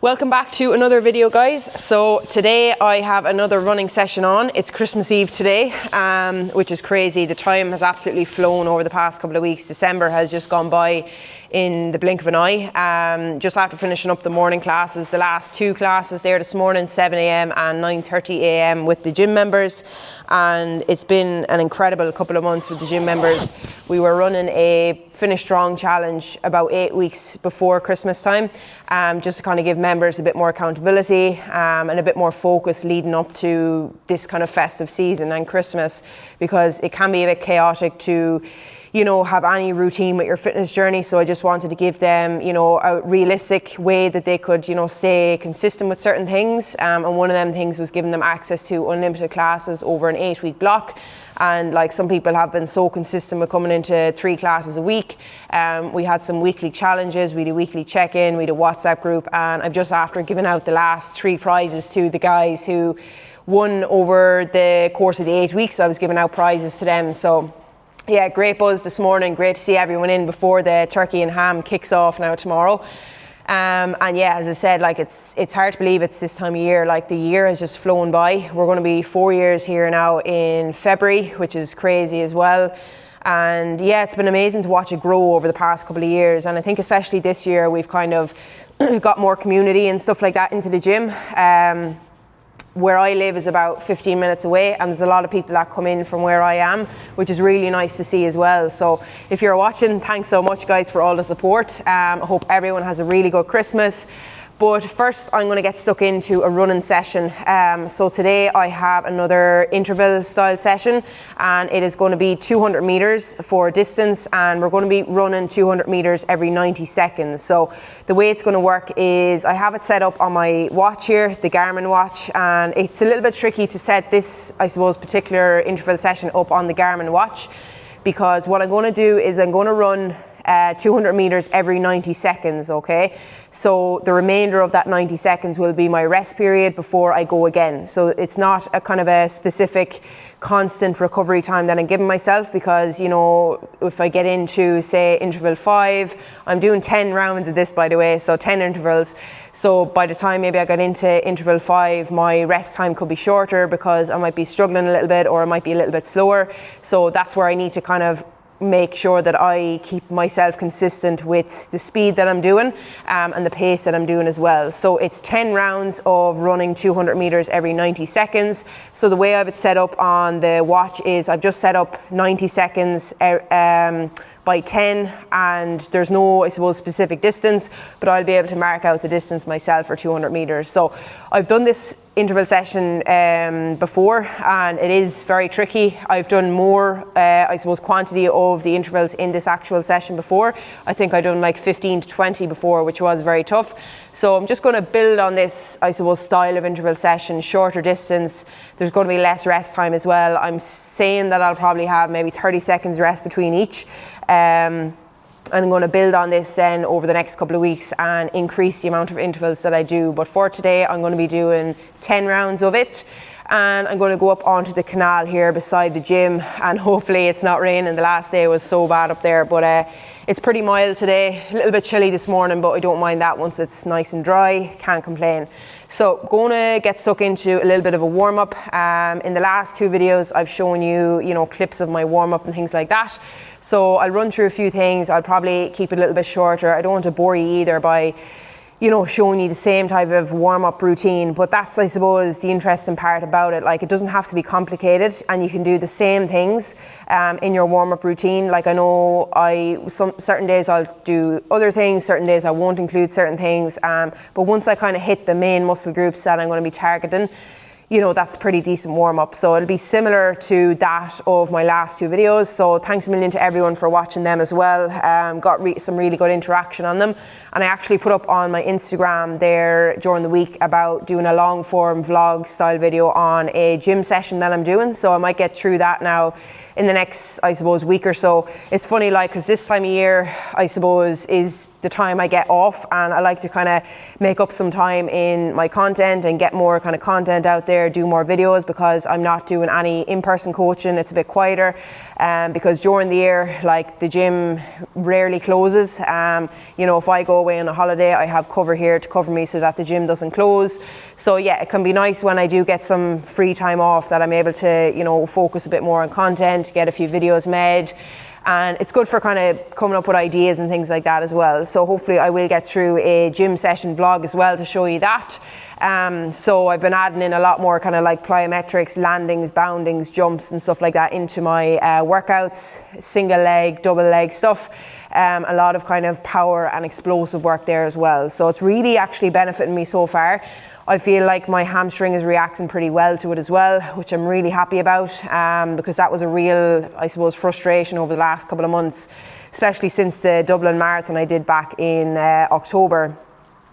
Welcome back to another video, guys. So today I have another running session on. It's Christmas Eve today, which is crazy. The time has absolutely flown over the past couple of weeks. December has just gone by in the blink of an eye. Just after finishing up the morning classes, the last two classes there this morning, 7 a.m. and 9:30 a.m. with the gym members. And it's been an incredible couple of months with the gym members. We were running a Finish Strong challenge about 8 weeks before Christmas time, just to kind of give members a bit more accountability and a bit more focus leading up to this kind of festive season and Christmas, because it can be a bit chaotic to have any routine with your fitness journey. So I just wanted to give them, a realistic way that they could, stay consistent with certain things. And one of them things was giving them access to unlimited classes over an 8-week block. And like some people have been so consistent with coming into 3 classes a week. We had some weekly challenges, we had a weekly check-in, we had a WhatsApp group, and I've just after given out the last 3 prizes to the guys who won over the course of the 8 weeks. I was giving out prizes to them. So yeah, great buzz this morning. Great to see everyone in before the turkey and ham kicks off now tomorrow. And yeah, as I said, like it's hard to believe it's this time of year. Like the year has just flown by. We're going to be 4 years here now in February, which is crazy as well. And yeah, it's been amazing to watch it grow over the past couple of years. And I think especially this year, we've kind of got more community and stuff like that into the gym. Where I live is about 15 minutes away, and there's a lot of people that come in from where I am, which is really nice to see as well. So if you're watching, thanks so much, guys, for all the support. I hope everyone has a really good Christmas. But first, I'm going to get stuck into a running session. So today I have another interval style session, and it is going to be 200 meters for distance, and we're going to be running 200 meters every 90 seconds. So the way it's going to work is I have it set up on my watch here, the Garmin watch, and it's a little bit tricky to set this, I suppose, particular interval session up on the Garmin watch, because what I'm going to do is I'm going to run 200 meters every 90 seconds, okay? So the remainder of that 90 seconds will be my rest period before I go again. So it's not a kind of a specific constant recovery time that I'm giving myself, because, if I get into, say, interval 5, I'm doing 10 rounds of this, by the way, so 10 intervals. So by the time maybe I get into interval 5, my rest time could be shorter because I might be struggling a little bit, or I might be a little bit slower. So that's where I need to kind of make sure that I keep myself consistent with the speed that I'm doing and the pace that I'm doing as well. So it's 10 rounds of running 200 meters every 90 seconds. So the way I have it set up on the watch is I've just set up 90 seconds by 10, and there's no, I suppose, specific distance, but I'll be able to mark out the distance myself for 200 meters. So I've done this interval session before, and it is very tricky. I've done more, I suppose, quantity of the intervals in this actual session before. I think I've done like 15 to 20 before, which was very tough. So I'm just going to build on this, I suppose, style of interval session, shorter distance. There's going to be less rest time as well. I'm saying that I'll probably have maybe 30 seconds rest between each. And I'm going to build on this then over the next couple of weeks and increase the amount of intervals that I do. But for today, I'm going to be doing 10 rounds of it. And I'm going to go up onto the canal here beside the gym, and hopefully it's not raining. The last day was so bad up there, but it's pretty mild today. A little bit chilly this morning, but I don't mind that once it's nice and dry. Can't complain. So going to get stuck into a little bit of a warm-up. In the last 2 videos, I've shown you, clips of my warm-up and things like that. So I'll run through a few things. I'll probably keep it a little bit shorter. I don't want to bore you either by showing you the same type of warm-up routine, but that's, I suppose, the interesting part about it. Like, it doesn't have to be complicated, and you can do the same things in your warm-up routine. Like, I know certain days I'll do other things, certain days I won't include certain things, but once I kind of hit the main muscle groups that I'm going to be targeting, that's a pretty decent warm-up. So it'll be similar to that of my last 2 videos. So thanks a million to everyone for watching them as well. Got some really good interaction on them. And I actually put up on my Instagram there during the week about doing a long form vlog style video on a gym session that I'm doing. So I might get through that now in the next, I suppose, week or so. It's funny, like, because this time of year, I suppose, is the time I get off, and I like to kind of make up some time in my content and get more kind of content out there, do more videos, because I'm not doing any in-person coaching. It's a bit quieter. because during the year, like, the gym rarely closes. You know, if I go away on a holiday, I have cover here to cover me so that the gym doesn't close. So yeah, it can be nice when I do get some free time off that I'm able to, you know, focus a bit more on content, get a few videos made. And it's good for kind of coming up with ideas and things like that as well. So hopefully I will get through a gym session vlog as well to show you that. So I've been adding in a lot more kind of like plyometrics, landings, boundings, jumps and stuff like that into my workouts, single leg, double leg stuff. A lot of kind of power and explosive work there as well. So it's really actually benefiting me so far. I feel like my hamstring is reacting pretty well to it as well, which I'm really happy about, because that was a real, I suppose, frustration over the last couple of months, especially since the Dublin Marathon I did back in October.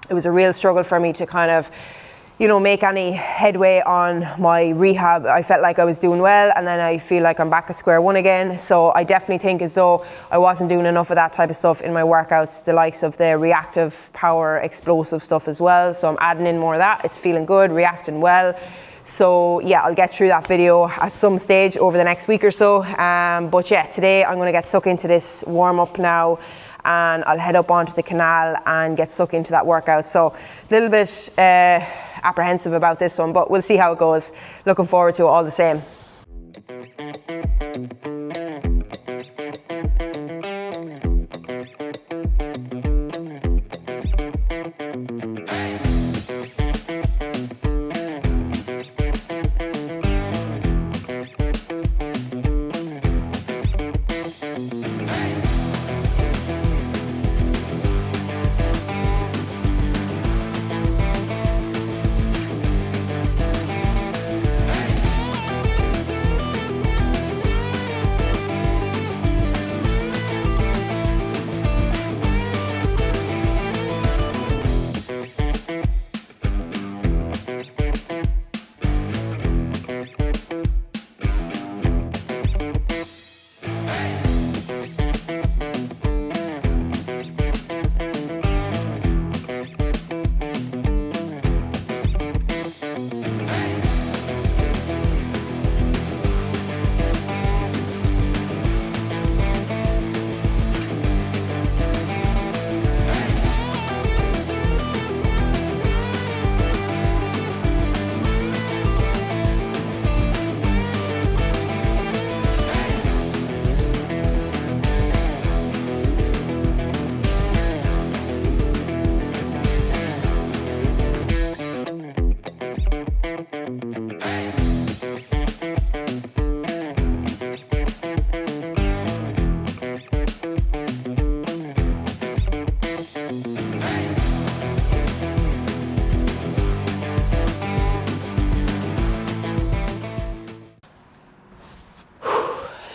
It was a real struggle for me to kind of, you know, make any headway on my rehab. I felt like I was doing well, and then I feel like I'm back at square one again. So I definitely think as though I wasn't doing enough of that type of stuff in my workouts, the likes of the reactive power, explosive stuff as well. So I'm adding in more of that. It's feeling good, reacting well. So yeah, I'll get through that video at some stage over the next week or so. But yeah, today I'm going to get stuck into this warm up now, and I'll head up onto the canal and get stuck into that workout. So a little bit apprehensive about this one, but we'll see how it goes. Looking forward to it all the same.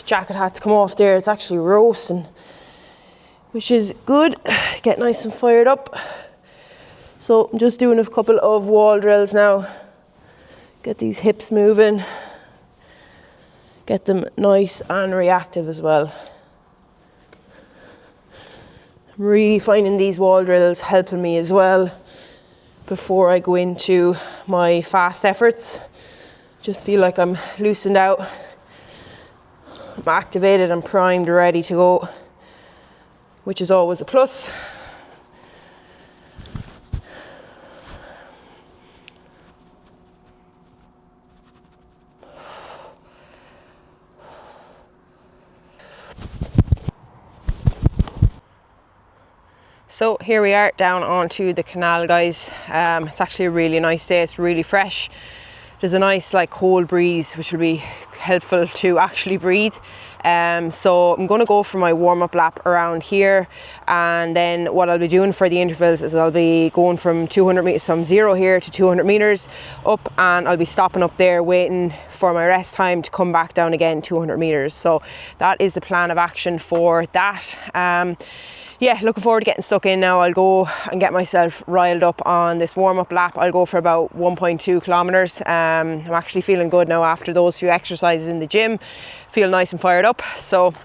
Jacket had to come off there. It's actually roasting, which is good. Get nice and fired up. So I'm just doing a couple of wall drills now. Get these hips moving. Get them nice and reactive as well. I'm really finding these wall drills helping me as well before I go into my fast efforts. Just feel like I'm loosened out. I'm activated and primed, ready to go, which is always a plus. So here we are down onto the canal, guys. It's actually a really nice day. It's really fresh. There's a nice like cold breeze, which will be helpful to actually breathe. So I'm going to go for my warm-up lap around here, and then what I'll be doing for the intervals is I'll be going from 200 meters, from 0 here to 200 meters up, and I'll be stopping up there waiting for my rest time to come back down again 200 meters. So that is the plan of action for that. Yeah, looking forward to getting stuck in now. I'll go and get myself riled up on this warm-up lap. I'll go for about 1.2 kilometers. I'm actually feeling good now after those few exercises in the gym. Feel nice and fired up. So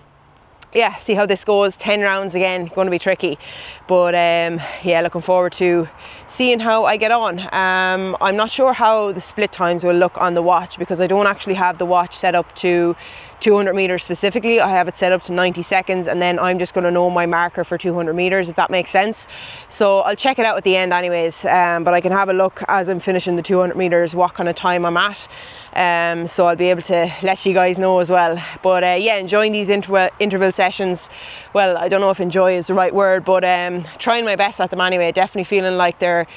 yeah, see how this goes. 10 rounds again, going to be tricky. But yeah, looking forward to seeing how I get on. I'm not sure how the split times will look on the watch, because I don't actually have the watch set up to 200 meters specifically, I have it set up to 90 seconds, and then I'm just going to know my marker for 200 meters, if that makes sense. So I'll check it out at the end anyways, but I can have a look as I'm finishing the 200 meters what kind of time I'm at, so I'll be able to let you guys know as well. But yeah, enjoying these interval sessions. Well, I don't know if enjoy is the right word, but trying my best at them anyway. Definitely feeling like they're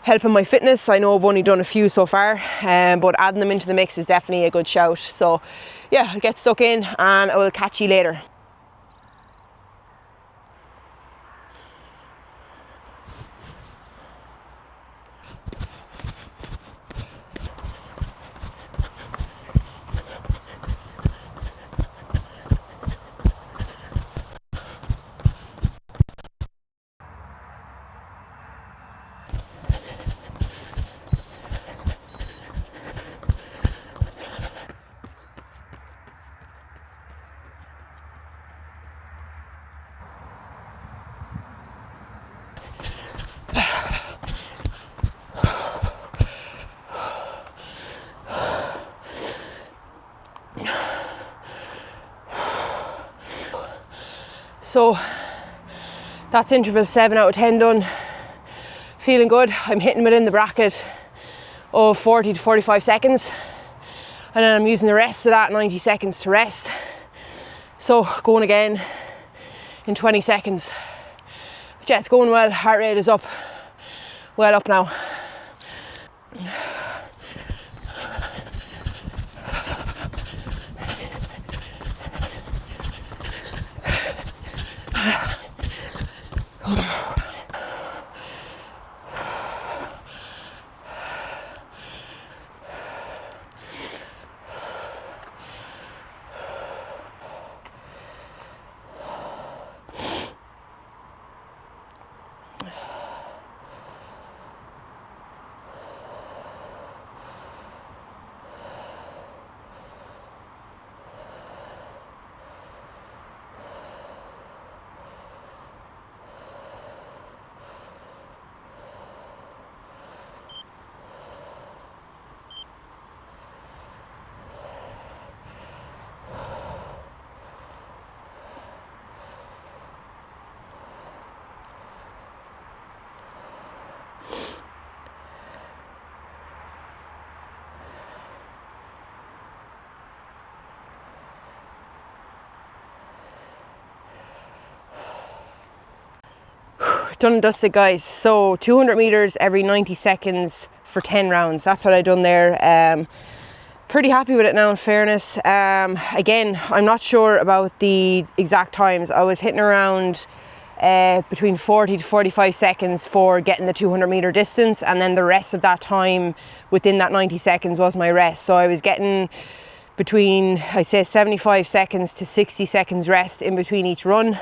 helping my fitness. I know I've only done a few so far, but adding them into the mix is definitely a good shout. So yeah, I'll get stuck in and I will catch you later. So that's interval 7 out of 10 done. Feeling good. I'm hitting within the bracket of 40 to 45 seconds. And then I'm using the rest of that 90 seconds to rest. So going again in 20 seconds. But yeah, it's going well. Heart rate is up. Well up now. Done and dusted, guys. So 200 meters every 90 seconds for 10 rounds. That's what I done there. Pretty happy with it now, in fairness. Again, I'm not sure about the exact times. I was hitting around between 40 to 45 seconds for getting the 200 meter distance, and then the rest of that time within that 90 seconds was my rest. So I was getting between, I'd say, 75 seconds to 60 seconds rest in between each run,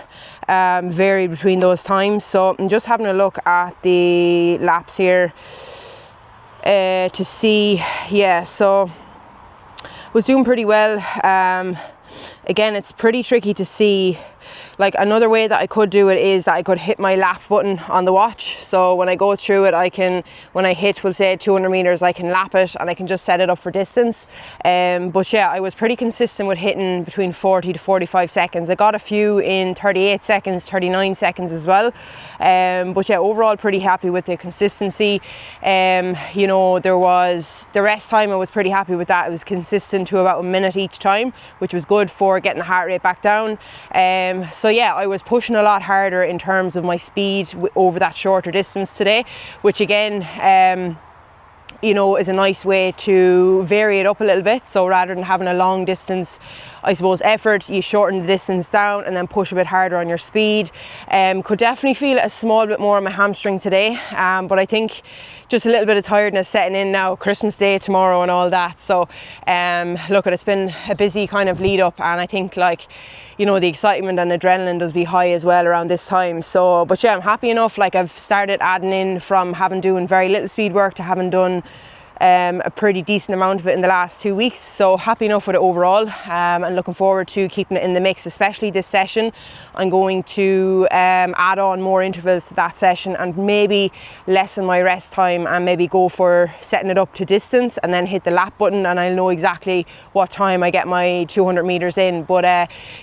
varied between those times. So I'm just having a look at the laps here to see, yeah, so was doing pretty well. Again, it's pretty tricky to see. Like, another way that I could do it is that I could hit my lap button on the watch. So when I go through it, I can, when I hit, we'll say 200 meters, I can lap it and I can just set it up for distance. But yeah, I was pretty consistent with hitting between 40 to 45 seconds. I got a few in 38 seconds, 39 seconds as well. But yeah, overall pretty happy with the consistency. You know, there was the rest time, I was pretty happy with that. It was consistent to about a minute each time, which was good for getting the heart rate back down. So yeah, I was pushing a lot harder in terms of my speed over that shorter distance today, which again, you know, is a nice way to vary it up a little bit. So rather than having a long distance, I suppose, effort, you shorten the distance down and then push a bit harder on your speed. Could definitely feel it a small bit more on my hamstring today, but I think just a little bit of tiredness setting in now, Christmas Day tomorrow and all that. So look, it's been a busy kind of lead up, and I think, like, you know, the excitement and adrenaline does be high as well around this time. So, but yeah, I'm happy enough. Like, I've started adding in from having doing very little speed work to having done a pretty decent amount of it in the last 2 weeks. So happy enough with it overall, and looking forward to keeping it in the mix, especially this session. I'm going to add on more intervals to that session and maybe lessen my rest time and maybe go for setting it up to distance and then hit the lap button, and I'll know exactly what time I get my 200 meters in. But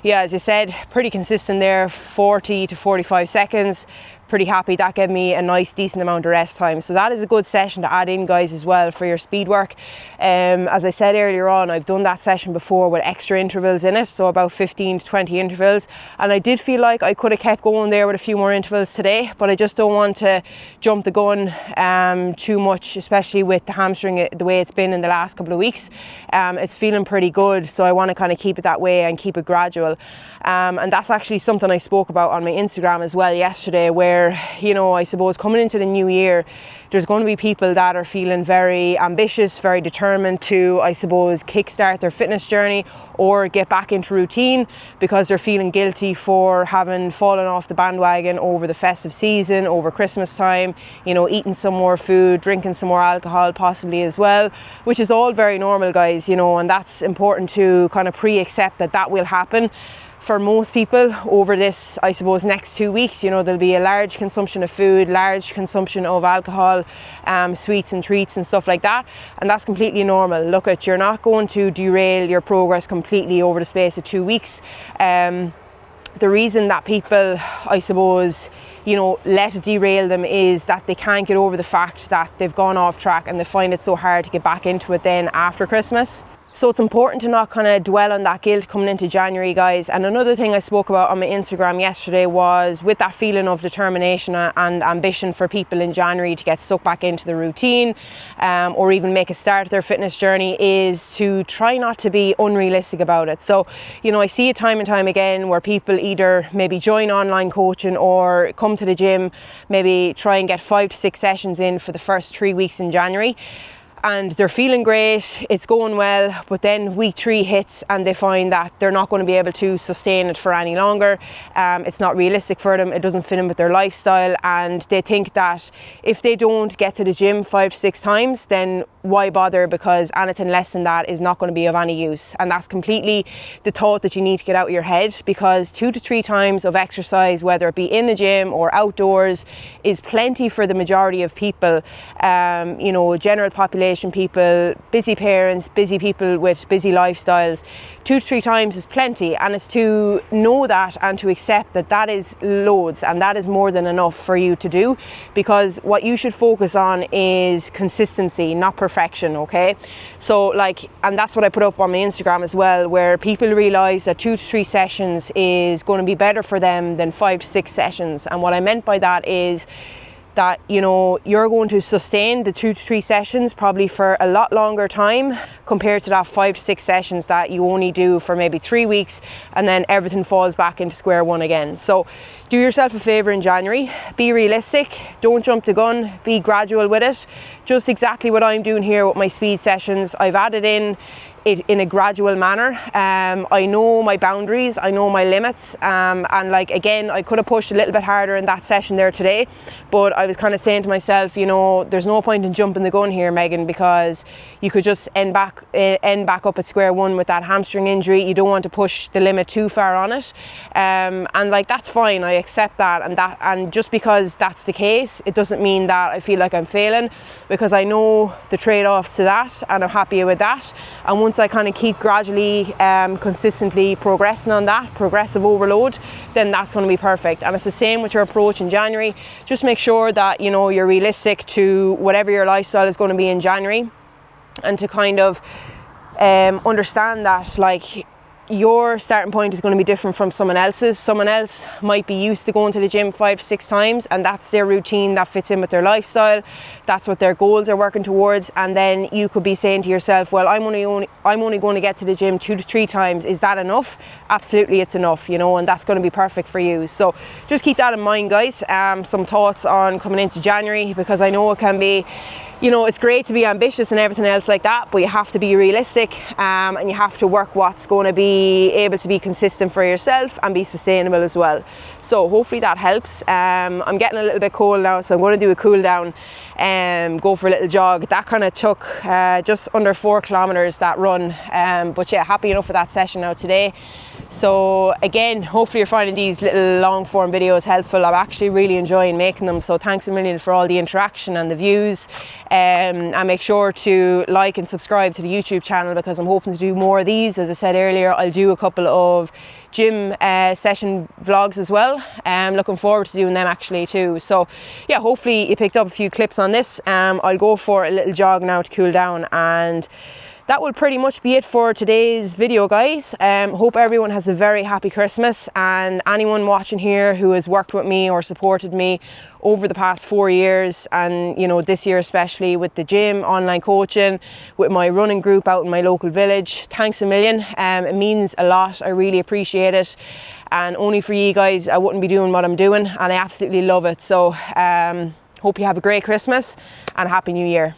yeah, as I said, pretty consistent there, 40 to 45 seconds. Pretty happy. That gave me a nice decent amount of rest time, so that is a good session to add in, guys, as well for your speed work. As I said earlier on, I've done that session before with extra intervals in it, so about 15 to 20 intervals, and I did feel like I could have kept going there with a few more intervals today, but I just don't want to jump the gun too much, especially with the hamstring the way it's been in the last couple of weeks. It's feeling pretty good, so I want to kind of keep it that way and keep it gradual. And that's actually something I spoke about on my Instagram as well yesterday, where, you know, I suppose coming into the new year, there's going to be people that are feeling very ambitious, very determined to, I suppose, kickstart their fitness journey or get back into routine because they're feeling guilty for having fallen off the bandwagon over the festive season, over Christmas time, you know, eating some more food, drinking some more alcohol possibly as well, which is all very normal, guys, you know, and that's important to kind of pre-accept that that will happen. For most people over this, I suppose, next 2 weeks, you know, there'll be a large consumption of food, large consumption of alcohol, sweets and treats and stuff like that, and that's completely normal. Look, you're not going to derail your progress completely over the space of 2 weeks. The reason that people, I suppose, you know, let it derail them is that they can't get over the fact that they've gone off track and they find it so hard to get back into it then after Christmas. So it's important to not kind of dwell on that guilt coming into January, guys. And another thing I spoke about on my Instagram yesterday was with that feeling of determination and ambition for people in January to get stuck back into the routine, or even make a start of their fitness journey, is to try not to be unrealistic about it. So, you know, I see it time and time again where people either maybe join online coaching or come to the gym, maybe try and get 5 to 6 sessions in for the first 3 weeks in January. And they're feeling great, it's going well, but then week 3 hits and they find that they're not going to be able to sustain it for any longer. It's not realistic for them, it doesn't fit in with their lifestyle, and they think that if they don't get to the gym 5 to 6 times, then why bother, because anything less than that is not going to be of any use. And that's completely the thought that you need to get out of your head, because 2 to 3 times of exercise, whether it be in the gym or outdoors, is plenty for the majority of people. You know, general population people, busy parents, busy people with busy lifestyles. 2 to 3 times is plenty, and it's to know that and to accept that that is loads and that is more than enough for you to do, because what you should focus on is consistency, not perfection. Okay, so like, and that's what I put up on my Instagram as well, where people realize that 2 to 3 sessions is going to be better for them than 5 to 6 sessions. And what I meant by that is that, you know, you're going to sustain the 2 to 3 sessions probably for a lot longer time compared to that 5 to 6 sessions that you only do for maybe 3 weeks and then everything falls back into square one again. So do yourself a favor in January, be realistic, don't jump the gun, be gradual with it. Just exactly what I'm doing here with my speed sessions. I've added in it in a gradual manner. I know my boundaries, I know my limits, and like, again, I could have pushed a little bit harder in that session there today, but I was kind of saying to myself, you know, there's no point in jumping the gun here, Megan, because you could just end back up at square one with that hamstring injury. You don't want to push the limit too far on it, and like, that's fine, I accept that, and just because that's the case, it doesn't mean that I feel like I'm failing, because I know the trade-offs to that and I'm happy with that. And once I kind of keep gradually, consistently progressing on that, progressive overload, then that's going to be perfect. And it's the same with your approach in January. Just make sure that, you know, you're realistic to whatever your lifestyle is going to be in January, and to kind of understand that, like, your starting point is going to be different from someone else's. Someone else might be used to going to the gym 5 to 6 times, and that's their routine that fits in with their lifestyle. That's what their goals are working towards. And then you could be saying to yourself, well, I'm only going to get to the gym 2 to 3 times. Is that enough? Absolutely, it's enough, you know, and that's going to be perfect for you. So just keep that in mind, guys. Some thoughts on coming into January, because I know it can be, you know, it's great to be ambitious and everything else like that, but you have to be realistic, and you have to work what's going to be able to be consistent for yourself and be sustainable as well. So hopefully that helps. I'm getting a little bit cold now, so I'm going to do a cool down and go for a little jog. That kind of took just under 4 kilometers, that run, but yeah, happy enough with that session now today. So again, hopefully you're finding these little long form videos helpful. I'm actually really enjoying making them, so thanks a million for all the interaction and the views, and make sure to like and subscribe to the YouTube channel, because I'm hoping to do more of these. As I said earlier, I'll do a couple of gym session vlogs as well. I'm looking forward to doing them actually too. So yeah, hopefully you picked up a few clips on this. I'll go for a little jog now to cool down, and that will pretty much be it for today's video, guys. Hope everyone has a very happy Christmas, and anyone watching here who has worked with me or supported me over the past 4 years, and you know, this year especially with the gym, online coaching, with my running group out in my local village, thanks a million. It means a lot. I really appreciate it, and only for you guys I wouldn't be doing what I'm doing, and I absolutely love it. So hope you have a great Christmas and a happy new year.